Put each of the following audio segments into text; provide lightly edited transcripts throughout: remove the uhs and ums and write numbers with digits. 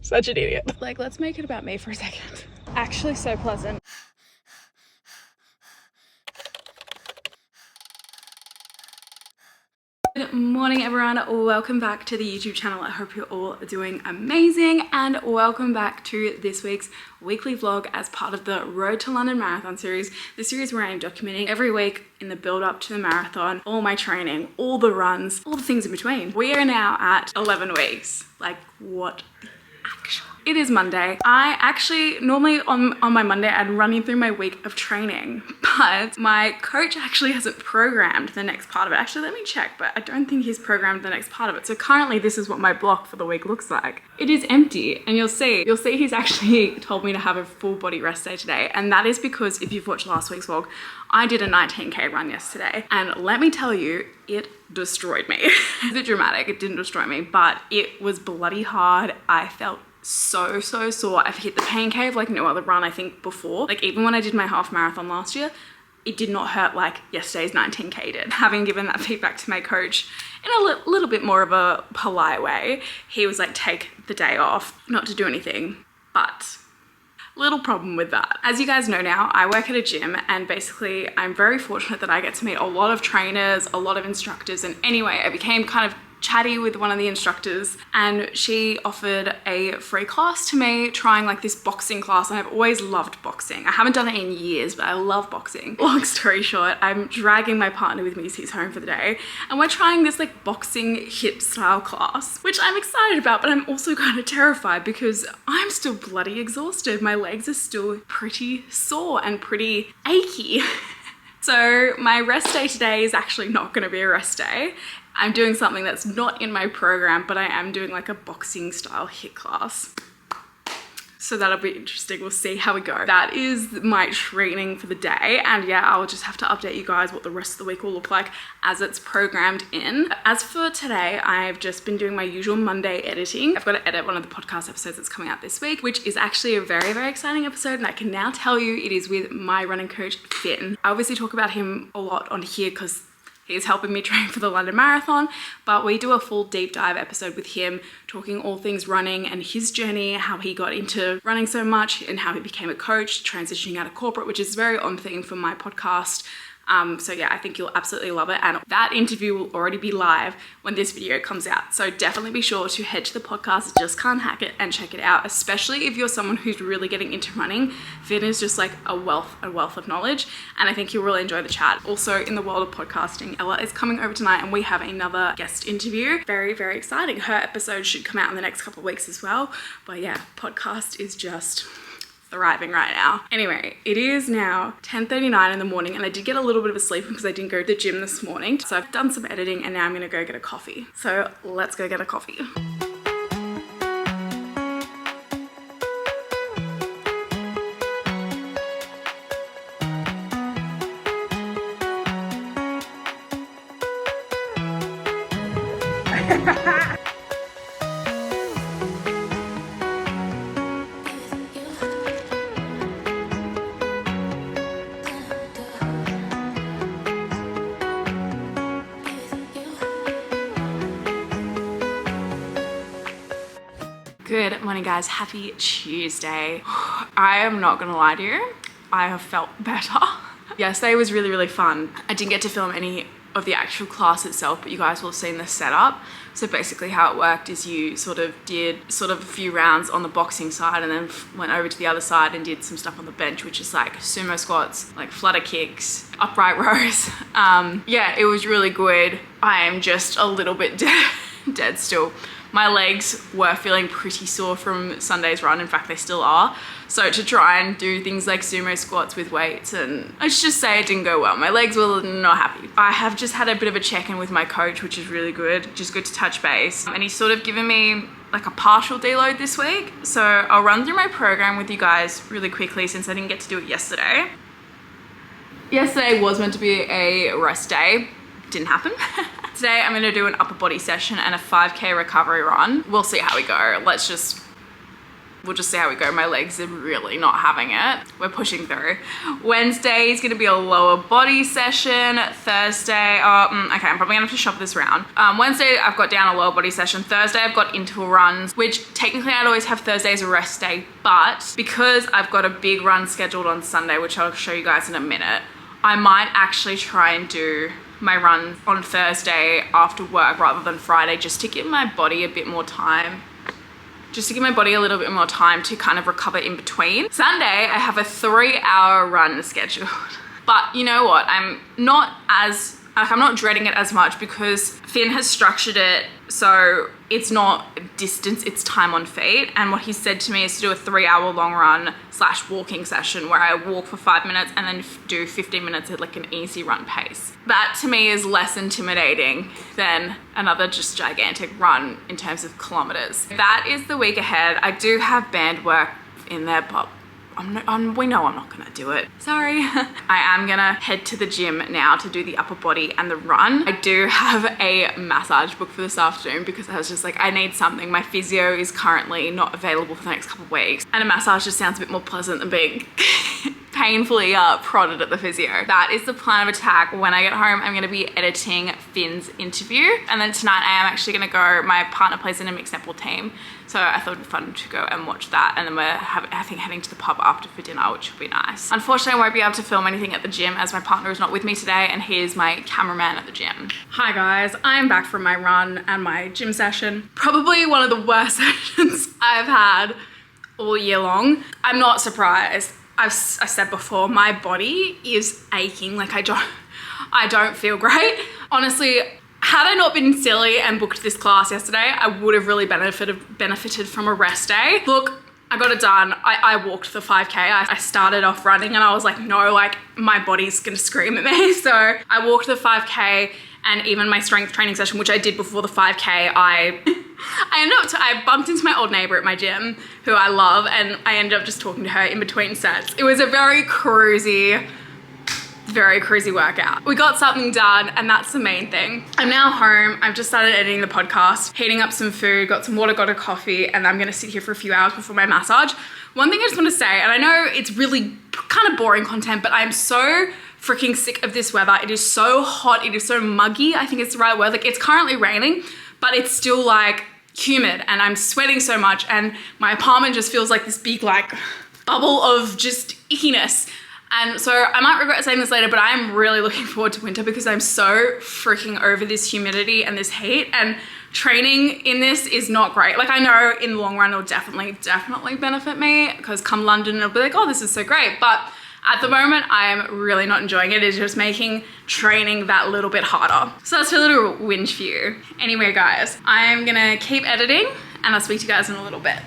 Such an idiot. Like, let's make it about me for a second. Actually so pleasant. Good morning everyone, welcome back to the YouTube channel. I hope you're all doing amazing and welcome back to this week's weekly vlog as part of the Road to London Marathon series, the series where I am documenting every week in the build up to the marathon, all my training, all the runs, all the things in between. We are now at 11 weeks. Like, what the actual? It is Monday. I actually, normally on my Monday, I'd run you through my week of training, but my coach actually hasn't programmed the next part of it. Actually, let me check, but I don't think he's programmed the next part of it. So currently this is what my block for the week looks like. It is empty, and you'll see he's actually told me to have a full body rest day today. And that is because if you've watched last week's vlog, I did a 19K run yesterday. And let me tell you, it destroyed me. It's a bit dramatic, it didn't destroy me, but it was bloody hard. I felt so sore. I've hit the pain cave like no other run I think before. Like even when I did my half marathon last year, it did not hurt like yesterday's 19K did. Having given that feedback to my coach in a little bit more of a polite way, he was like, take the day off, not to do anything. But little problem with that. As you guys know now, I work at a gym and basically I'm very fortunate that I get to meet a lot of trainers, a lot of instructors, and anyway, I became kind of chatty with one of the instructors and she offered a free class to me, trying like this boxing class, and I've always loved boxing. I haven't done it in years, but I love boxing. Long story short, I'm dragging my partner with me as he's home for the day and we're trying this like boxing hit style class, which I'm excited about, but I'm also kind of terrified because I'm still bloody exhausted. My legs are still pretty sore and pretty achy. So my rest day today is actually not going to be a rest day. I'm doing something that's not in my program, but I am doing like a boxing style HIIT class. So that'll be interesting. We'll see how we go. That is my training for the day. And yeah, I'll just have to update you guys what the rest of the week will look like as it's programmed in. As for today, I've just been doing my usual Monday editing. I've got to edit one of the podcast episodes that's coming out this week, which is actually a very, very exciting episode. And I can now tell you it is with my running coach, Finn. I obviously talk about him a lot on here because he's helping me train for the London Marathon, but we do a full deep dive episode with him, talking all things running and his journey, how he got into running so much and how he became a coach, transitioning out of corporate, which is very on theme for my podcast. So yeah, I think you'll absolutely love it. And that interview will already be live when this video comes out. So definitely be sure to head to the podcast, Just Can't Hack It, and check it out, especially if you're someone who's really getting into running. Finn is just like a wealth of knowledge. And I think you'll really enjoy the chat. Also in the world of podcasting, Ella is coming over tonight and we have another guest interview. Very, very exciting. Her episode should come out in the next couple of weeks as well. But yeah, podcast is just thriving right now. Anyway, it is now 10:39 in the morning and I did get a little bit of a sleep because I didn't go to the gym this morning. So I've done some editing and now I'm gonna go get a coffee. So let's go get a coffee. Good morning guys, happy Tuesday. I am not gonna lie to you, I have felt better. Yesterday was really, really fun. I didn't get to film any of the actual class itself, but you guys will have seen the setup. So basically how it worked is you did a few rounds on the boxing side and then went over to the other side and did some stuff on the bench, which is like sumo squats, like flutter kicks, upright rows. Yeah, it was really good. I am just a little bit dead still. My legs were feeling pretty sore from Sunday's run. In fact, they still are. So to try and do things like sumo squats with weights, and let's just say it didn't go well. My legs were not happy. I have just had a bit of a check-in with my coach, which is really good. Just good to touch base. And he's sort of given me like a partial deload this week. So I'll run through my program with you guys really quickly since I didn't get to do it yesterday. Yesterday was meant to be a rest day. Didn't happen. Today I'm gonna do an upper body session and a 5K recovery run. We'll see how we go. Let's just we'll just see how we go. My legs are really not having it. We're pushing through. Wednesday is gonna be a lower body session. Thursday, okay, I'm probably gonna have to shop this round. Wednesday, I've got down a lower body session. Thursday, I've got interval runs, which technically I'd always have Thursday as a rest day, but because I've got a big run scheduled on Sunday, which I'll show you guys in a minute, I might actually try and do my run on Thursday after work rather than Friday, just to give my body a bit more time. Just to give my body a little bit more time to kind of recover in between. Sunday, I have a 3-hour run scheduled. But you know what? I'm not dreading it as much because Finn has structured it so it's not distance, it's time on feet. And what he said to me is to do a 3-hour long run / walking session where I walk for 5 minutes and then do 15 minutes at like an easy run pace. That to me is less intimidating than another just gigantic run in terms of kilometers. That is the week ahead. I do have band work in there, but we know I'm not gonna do it. Sorry. I am gonna head to the gym now to do the upper body and the run. I do have a massage booked for this afternoon because I was just like, I need something. My physio is currently not available for the next couple of weeks. And a massage just sounds a bit more pleasant than being painfully prodded at the physio. That is the plan of attack. When I get home, I'm gonna be editing Finn's interview. And then tonight I am actually gonna go, my partner plays in a mixed netball team. So I thought it'd be fun to go and watch that. And then we're heading to the pub after for dinner, which will be nice. Unfortunately, I won't be able to film anything at the gym as my partner is not with me today and he is my cameraman at the gym. Hi guys, I'm back from my run and my gym session. Probably one of the worst sessions I've had all year long. I'm not surprised. I said before, my body is aching. Like I don't feel great. Honestly, had I not been silly and booked this class yesterday, I would have really benefited from a rest day. Look, I got it done. I walked the 5K. I started off running and I was like, no, like my body's gonna scream at me. So I walked the 5K and even my strength training session, which I did before the 5K, I bumped into my old neighbor at my gym who I love and I ended up just talking to her in between sets. It was a very cruisy workout. We got something done and that's the main thing. I'm now home. I've just started editing the podcast, heating up some food, got some water, got a coffee, and I'm gonna sit here for a few hours before my massage. One thing I just wanna say, and I know it's really kind of boring content, but I'm so freaking sick of this weather. It is so hot, it is so muggy, I think it's the right word. Like it's currently raining, but it's still like humid and I'm sweating so much and my apartment just feels like this big like bubble of just ickiness. And so I might regret saying this later, but I am really looking forward to winter because I'm so freaking over this humidity and this heat, and training in this is not great. Like I know in the long run it'll definitely benefit me because come London it'll be like, oh, this is so great. But at the moment I am really not enjoying it. It's just making training that little bit harder. So that's a little whinge for you. Anyway guys, I'm gonna keep editing and I'll speak to you guys in a little bit.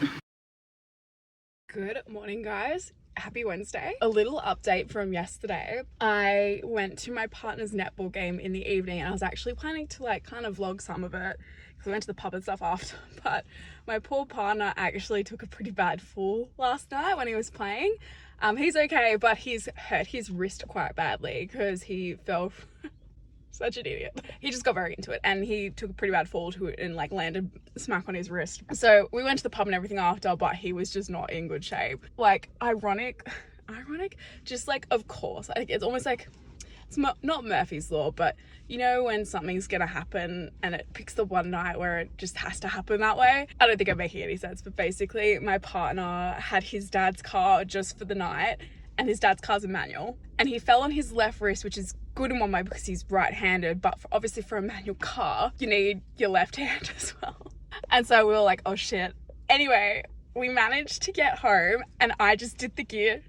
Good morning guys. Happy Wednesday. A little update from yesterday. I went to my partner's netball game in the evening and I was actually planning to like kind of vlog some of it because we went to the pub and stuff after, but my poor partner actually took a pretty bad fall last night when he was playing. He's okay, but he's hurt his wrist quite badly because he fell such an idiot. He just got very into it and he took a pretty bad fall to it and like landed smack on his wrist. So we went to the pub and everything after, but he was just not in good shape. Like ironic, just like of course, like it's almost like, it's not Murphy's Law, but you know when something's gonna happen and it picks the one night where it just has to happen that way. I don't think I'm making any sense, but basically my partner had his dad's car just for the night and his dad's car's a manual and he fell on his left wrist, which is good in one way because he's right-handed, but obviously for a manual car you need your left hand as well. And so we were like, oh shit. Anyway, we managed to get home and I just did the gear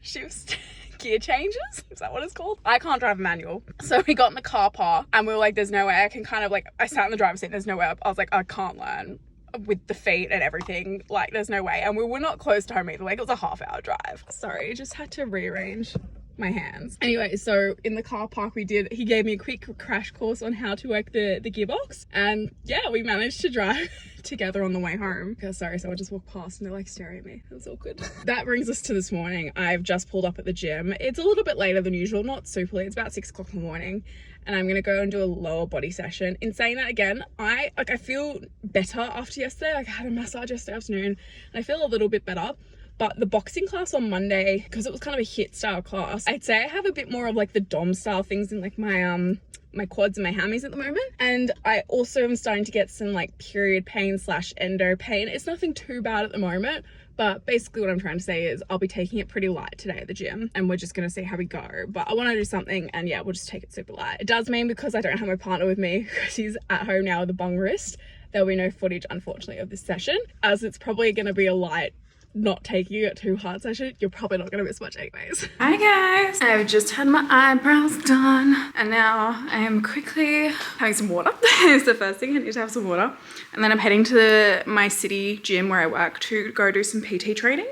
changes, is that what it's called? I can't drive a manual, so we got in the car park and we were like, there's no way I can kind of like, I sat in the driver's seat, there's no way I was like, I can't learn with the feet and everything, like there's no way. And we were not close to home either, like it was a half-hour drive. Sorry, just had to rearrange my hands. Anyway, so in the car park he gave me a quick crash course on how to work the gearbox, and yeah, we managed to drive together on the way home. Oh, sorry, someone just walked past and they're like staring at me. That was awkward. That brings us to this morning. I've just pulled up at the gym. It's a little bit later than usual, not super late. It's about 6 o'clock in the morning, and I'm gonna go and do a lower body session. In saying that, again, I feel better after yesterday. Like, I had a massage yesterday afternoon and I feel a little bit better. But the boxing class on Monday, because it was kind of a HIIT style class, I'd say I have a bit more of like the dom style things in like my my quads and my hammies at the moment. And I also am starting to get some like period pain / endo pain. It's nothing too bad at the moment, but basically what I'm trying to say is I'll be taking it pretty light today at the gym, and we're just gonna see how we go. But I want to do something, and yeah, we'll just take it super light. It does mean, because I don't have my partner with me, because he's at home now with a bung wrist, there'll be no footage, unfortunately, of this session, as it's probably gonna be a light, not taking it too hard session. You're probably not gonna miss much anyways. Hi guys, I've just had my eyebrows done, and now I am quickly having some water. It's the first thing, I need to have some water. And then I'm heading to my city gym where I work to go do some PT training.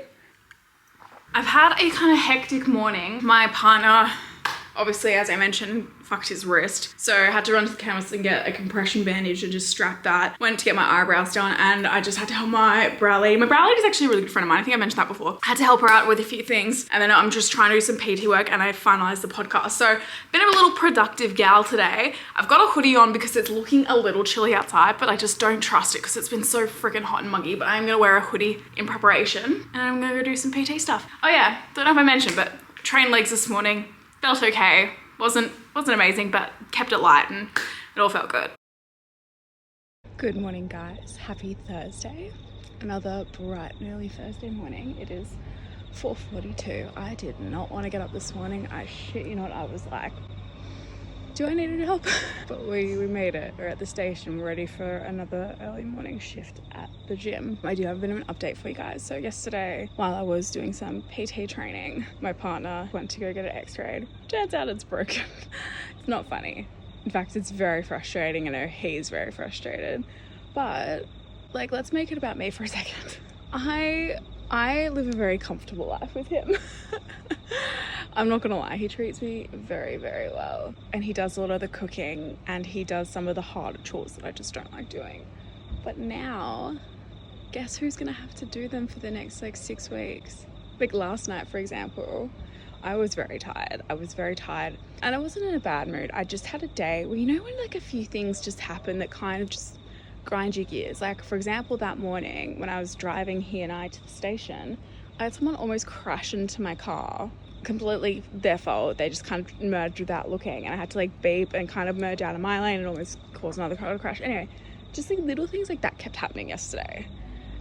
I've had a kind of hectic morning. My partner, obviously, as I mentioned, fucked his wrist. So I had to run to the chemist and get a compression bandage and just strap that. Went to get my eyebrows done, and I just had to help my brow lady. My brow lady is actually a really good friend of mine. I think I mentioned that before. I had to help her out with a few things, and then I'm just trying to do some PT work, and I finalized the podcast. So been a little productive gal today. I've got a hoodie on because it's looking a little chilly outside, but I just don't trust it because it's been so freaking hot and muggy. But I'm gonna wear a hoodie in preparation, and I'm gonna go do some PT stuff. Oh yeah, don't know if I mentioned, but trained legs this morning. Felt okay. Wasn't amazing, but kept it light and it all felt good. Good morning, guys. Happy Thursday. Another bright and early Thursday morning. It is 4:42. I did not want to get up this morning. I shit you not, I was like, do I need any help? But we made it. We're at the station. We're ready for another early morning shift at the gym. I do have a bit of an update for you guys. So yesterday, while I was doing some PT training, my partner went to go get it x-rayed. Turns out it's broken. It's not funny. In fact, it's very frustrating. I know he's very frustrated. But like, let's make it about me for a second. I live a very comfortable life with him. I'm not gonna lie, he treats me very, very well. And he does a lot of the cooking, and he does some of the harder chores that I just don't like doing. But now, guess who's gonna have to do them for the next like 6 weeks? Like last night, for example, I was very tired. And I wasn't in a bad mood. I just had a day where, you know, when like a few things just happen that kind of just grind your gears. Like for example, that morning when I was driving he and I to the station, I had someone almost crash into my car. Completely their fault. They just kind of merged without looking, and I had to like beep and kind of merge out of my lane and almost cause another car to crash. Anyway, just like little things like that kept happening yesterday.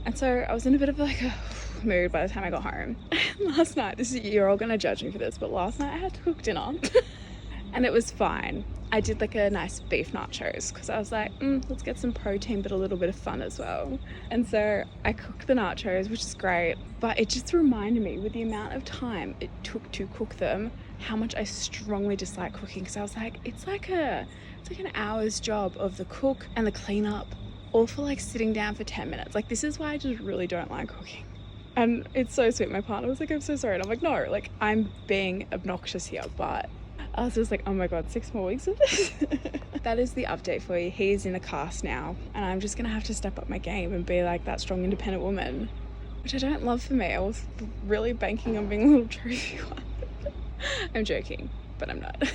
And so I was in a bit of like a mood by the time I got home. Last night, you're all gonna judge me for this, but last night I had to cook dinner and it was fine. I did like a nice beef nachos because I was like, let's get some protein but a little bit of fun as well. And so I cooked the nachos, which is great, but it just reminded me, with the amount of time it took to cook them, how much I strongly dislike cooking. Because I was like, it's like an hour's job of the cook and the cleanup, all for like sitting down for 10 minutes. Like, this is why I just really don't like cooking. And it's so sweet. My partner was like, I'm so sorry. And I'm like, no, like, I'm being obnoxious here, but I was just like, oh my god, 6 more weeks of this. That is the update for you. He's in a cast now, and I'm just gonna have to step up my game and be like that strong, independent woman, which I don't love for me. I was really banking on being a little trophy one. I'm joking, but I'm not.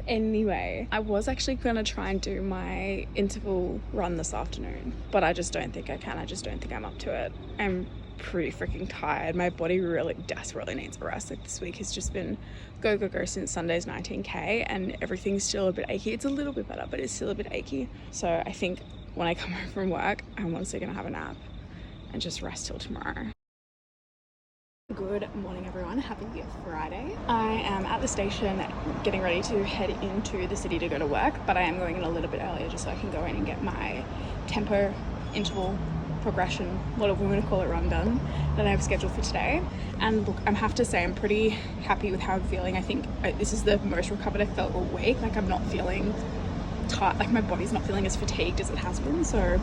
Anyway, I was actually gonna try and do my interval run this afternoon, but I just don't think I can. I just don't think I'm up to it. I'm pretty freaking tired. My body really desperately needs a rest. Like, this week has just been go since Sunday's 19k, and everything's still a bit achy. It's a little bit better, but it's still a bit achy. So I think when I come home from work, I'm honestly gonna have a nap and just rest till tomorrow. Good morning, everyone. Happy Friday. I am at the station getting ready to head into the city to go to work, but I am going in a little bit earlier just so I can go in and get my tempo interval progression, whatever we want to call it, run done that I have scheduled for today. And look, I have to say I'm pretty happy with how I'm feeling. I think this is the most recovered I've felt all week. Like, I'm not feeling tired, like my body's not feeling as fatigued as it has been, so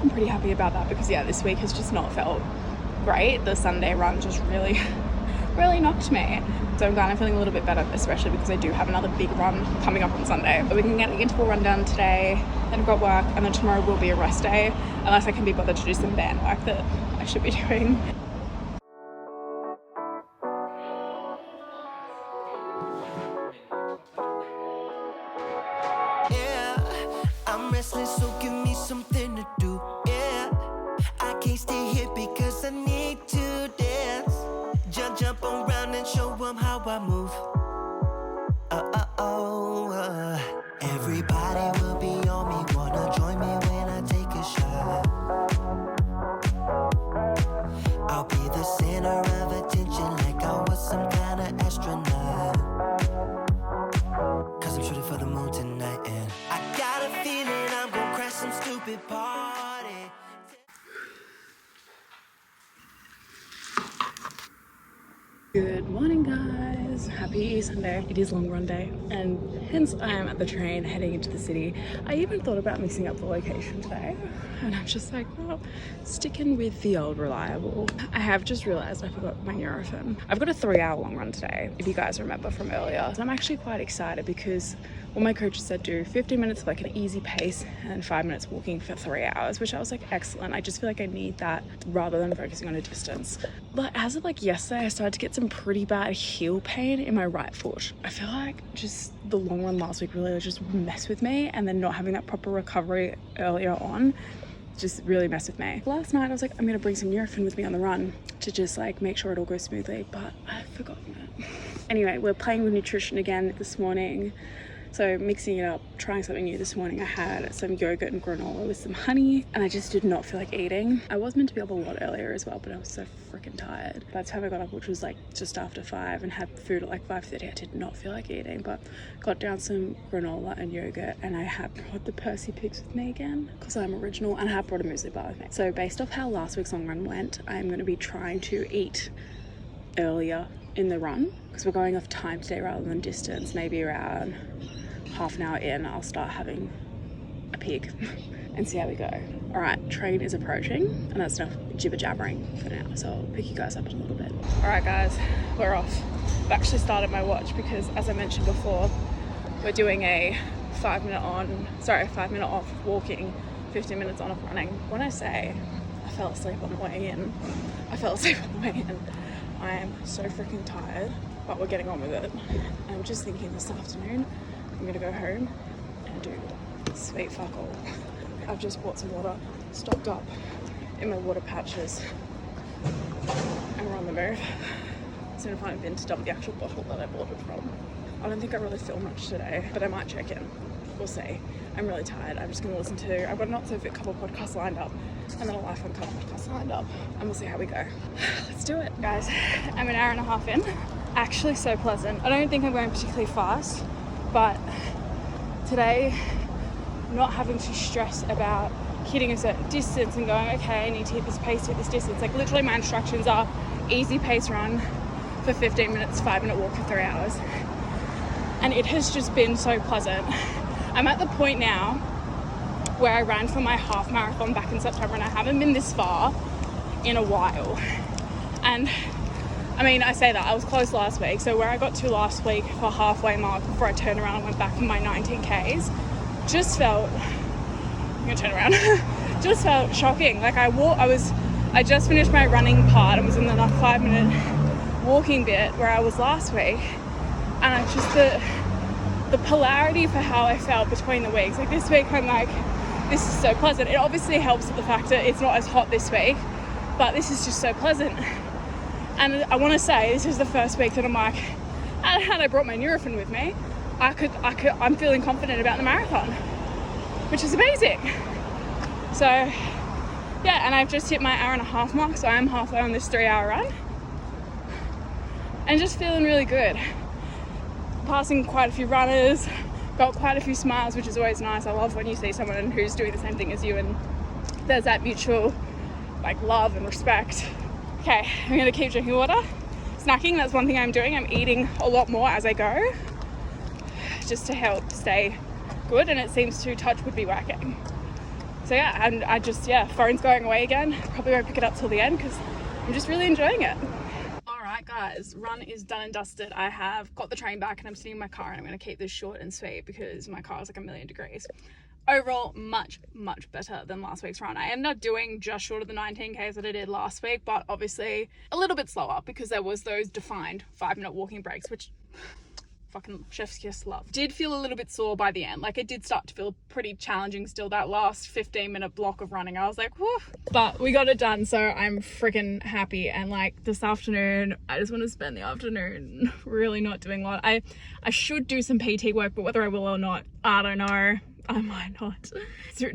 I'm pretty happy about that, because yeah, this week has just not felt great. The Sunday run just really really knocked me. So I'm kind of feeling a little bit better, especially because I do have another big run coming up on Sunday. But we can get an interval run done today, then I've got work, and then tomorrow will be a rest day, unless I can be bothered to do some band work that I should be doing. I'm restless, so give me something to do. Yeah, I can't stay here because I need to dance. Jump around and show them how I move. Everybody will be on me. Wanna join me when I take a shot? I'll be the center of attention, like I was some kind of astronaut. Cause I'm shooting for the moon tonight, and I got a feeling I'm gonna crash some stupid party. Good morning, guys. Happy Sunday. It is long run day, and hence I am at the train heading into the city. I even thought about mixing up the location today, and I'm just like, well, sticking with the old reliable. I have just realized I forgot my Nurofen. I've got a 3-hour long run today, if you guys remember from earlier. So I'm actually quite excited because all my coaches said do 15 minutes of like an easy pace and 5 minutes walking for 3 hours, which I was like, excellent. I just feel like I need that rather than focusing on a distance. But as of like yesterday, I started to get some pretty bad heel pain in my right foot. I feel like just the long run last week really just messed with me, and then not having that proper recovery earlier on just really messed with me. Last night I was like, I'm gonna bring some Nurofen with me on the run to just like make sure it all goes smoothly, but I've forgotten it. Anyway, we're playing with nutrition again this morning. So mixing it up, trying something new this morning. I had some yogurt and granola with some honey, and I just did not feel like eating. I was meant to be up a lot earlier as well, but I was so freaking tired. By the time I got up, which was like just after 5, and had food at like 5:30, I did not feel like eating, but got down some granola and yogurt, and I have brought the Percy Pigs with me again because I'm original, and I have brought a muesli bar with me. So based off how last week's long run went, I'm going to be trying to eat earlier in the run because we're going off time today rather than distance. Maybe around half an hour in, I'll start having a pig and see how we go. All right, train is approaching, and that's enough jibber jabbering for now, so I'll pick you guys up in a little bit. All right, guys, we're off. I've actually started my watch because, as I mentioned before, we're doing a 5 minute off walking, 15 minutes on of running. When I say I fell asleep on the way in, I fell asleep on the way in. I am so freaking tired, but we're getting on with it. I'm just thinking this afternoon I'm gonna go home and do sweet fuck all. I've just bought some water, stocked up in my water patches, and we're on the move. I'm gonna find a bin to dump the actual bottle that I bought it from. I don't think I really feel much today, but I might check in. We'll see. I'm really tired. I'm just gonna listen to, I've got an Not So Fit couple podcasts lined up, and then a Life on couple podcast lined up, and we'll see how we go. Let's do it. Guys, I'm an hour and a half in. Actually so pleasant. I don't think I'm going particularly fast, but today, not having to stress about hitting a certain distance and going, okay, I need to hit this pace, hit this distance. Like literally my instructions are easy pace run for 15 minutes, 5 minute walk for 3 hours. And it has just been so pleasant. I'm at the point now where I ran for my half marathon back in September, and I haven't been this far in a while. And I mean, I say that, I was close last week, so where I got to last week for halfway mark before I turned around and went back for my 19Ks, just felt, I'm gonna turn around, just felt shocking. Like I just finished my running part and was in the 5 minute walking bit where I was last week, and I just, the polarity for how I felt between the weeks, like this week I'm like, this is so pleasant. It obviously helps with the fact that it's not as hot this week, but this is just so pleasant. And I want to say this is the first week that I'm like, and had I brought my Nurofen with me, I'm feeling confident about the marathon, which is amazing. So yeah, and I've just hit my hour and a half mark, so I am halfway on this 3-hour run, and just feeling really good. Passing quite a few runners, got quite a few smiles, which is always nice. I love when you see someone who's doing the same thing as you, and there's that mutual like love and respect. Okay, I'm gonna keep drinking water. Snacking, that's one thing I'm doing. I'm eating a lot more as I go, just to help stay good, and it seems to touch would be working. So yeah, and I just, phone's going away again. Probably won't pick it up till the end because I'm just really enjoying it. All right, guys. guys, run is done and dusted. I have got the train back and I'm sitting in my car and I'm going to keep this short and sweet because my car is like a million degrees. Overall, much better than last week's run. I ended up doing just short of the 19Ks that I did last week, but obviously a little bit slower because there was those defined 5-minute walking breaks, which fucking chef's kiss love. Did feel a little bit sore by the end. Like, it did start to feel pretty challenging still, that last 15-minute block of running. I was like, whew. But we got it done, so I'm freaking happy. And like this afternoon, I just want to spend the afternoon really not doing a lot. I should do some PT work, but whether I will or not, I don't know. I might not.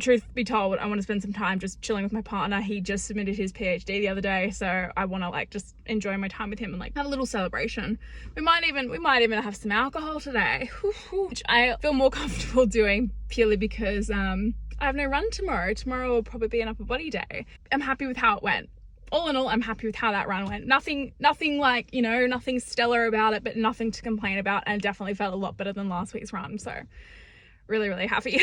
Truth be told, I want to spend some time just chilling with my partner. He just submitted his PhD the other day, so I want to like just enjoy my time with him and like have a little celebration. We might even have some alcohol today, which I feel more comfortable doing purely because I have no run tomorrow. Tomorrow will probably be an upper body day. I'm happy with how it went. All in all, I'm happy with how that run went. Nothing like, you know, nothing stellar about it, but nothing to complain about, and definitely felt a lot better than last week's run. So really happy.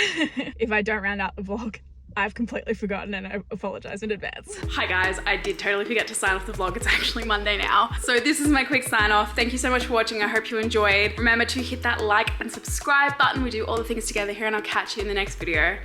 If I don't round out the vlog, I've completely forgotten and I apologize in advance. Hi guys, I did totally forget to sign off the vlog. It's actually Monday now. So this is my quick sign off. Thank you so much for watching. I hope you enjoyed. Remember to hit that like and subscribe button. We do all the things together here and I'll catch you in the next video.